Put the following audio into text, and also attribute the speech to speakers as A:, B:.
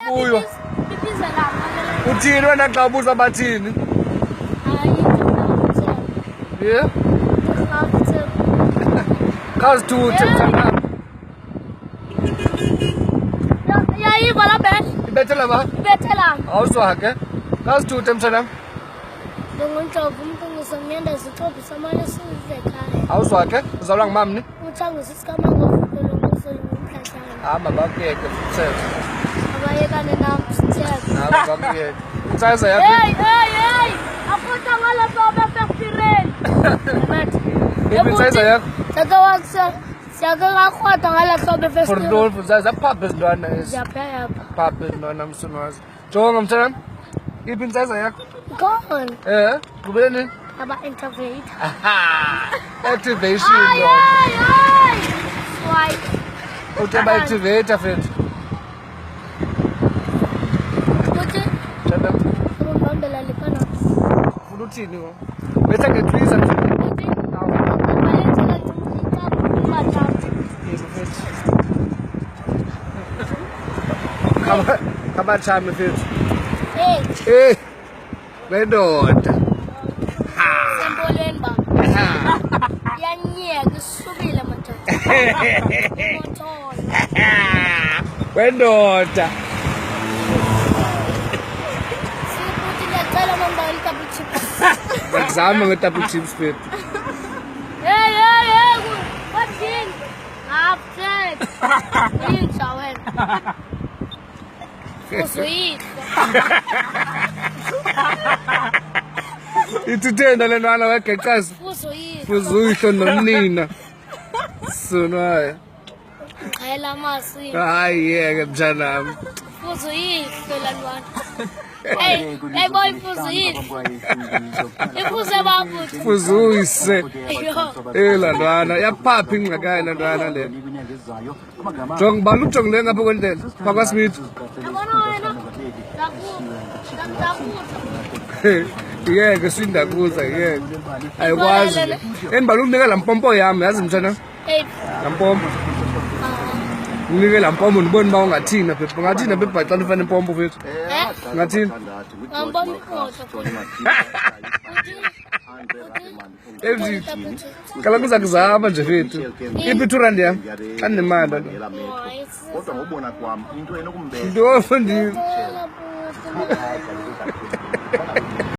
A: Kuyo. Uthini wena xa ubuza bathini? Yeah? Khazithuthe mthana.
B: Yayiva la best.
A: Ibethela ba?
B: Ibethela.
A: Awuswake. Khazithuthe mthana.
B: Ndingundlovu umntungisa myenda isixhobo samane sizekhaya.
A: Awuswake? Uzalwa ngumam ni?
B: Umthangisa isikamanga ngokulunguso yomhlahlana.
A: Hamba bakuyeke mthetho.
B: Abayekane nam sithethe.
A: Hamba bakuyeke. Insayisa yakho.
B: Hey! Akhutha ngala sobe festireni.
A: Iphi insayisa yakho?
B: Tata wakse. Siyakela khwatha ngala sobe festireni.
A: Rodolfo zaphapha izintwana ezi.
B: Ziyaphaya.
A: Phapha izintwana msunwazi. Jonga mthana. Iphi insayisa yakho?
B: Gone.
A: Kubele nini?
B: Aba-activate.
A: Activation.
B: Ay! Swipe.
A: Uthi aba-activate fethu.
B: Kuthi
A: Tshada.
B: umbambela lipana.
A: Ufuna uthini wo? Betha ngetwiza nje.
B: Kuthi abalethela icaphu mathathu.
A: Yebo fethu. Kabatshami fethu.
B: Hey,
A: Wendoda.
B: sembolweni baba. Yanyeka isubile mathathu. Motholo.
A: Wendoda.
B: Sikuthi ngiyacela mangani double chips.
A: Ngizama nge-double chips fethu.
B: Hey, what's upset. Inja wena. Usuyihlo.
A: Ithithenda le ntwana wegeqazi.
B: Usuyihlo.
A: Uzuyihlo nonina. Sonwaya.
B: Chayela amasi.
A: Hayi yeke mtshanami.
B: Usuyihlo la ntwana. Hey boy, usuyihlo. Ifuze babuthi.
A: Fuzuyise.
B: Yo.
A: La ntwana yaphapha ingxakayo la ntwana le. Jonga ubani ujongile ngapha kwendlela. KwaSmith.
B: Yabona wena. Dakuza.
A: Yeke sindakuza yeke. Ayikwazi. Endibala ukunika la mpompo yami yazi mtshana.
B: Hey.
A: La mpompo. Unike la mpompo ndibone uba ungathina phepha. Ungathina phepha xa ufana impompo fethu. Ungathina.
B: Ngambona ikhohlo.
A: Emzini. Kala kuza kuzama nje fethu. Iphi 200 yami? Xa ndinemali.
C: Kodwa ngobona kwami into enokumbeka
A: Ndo ndi
B: Ngiyacela buti.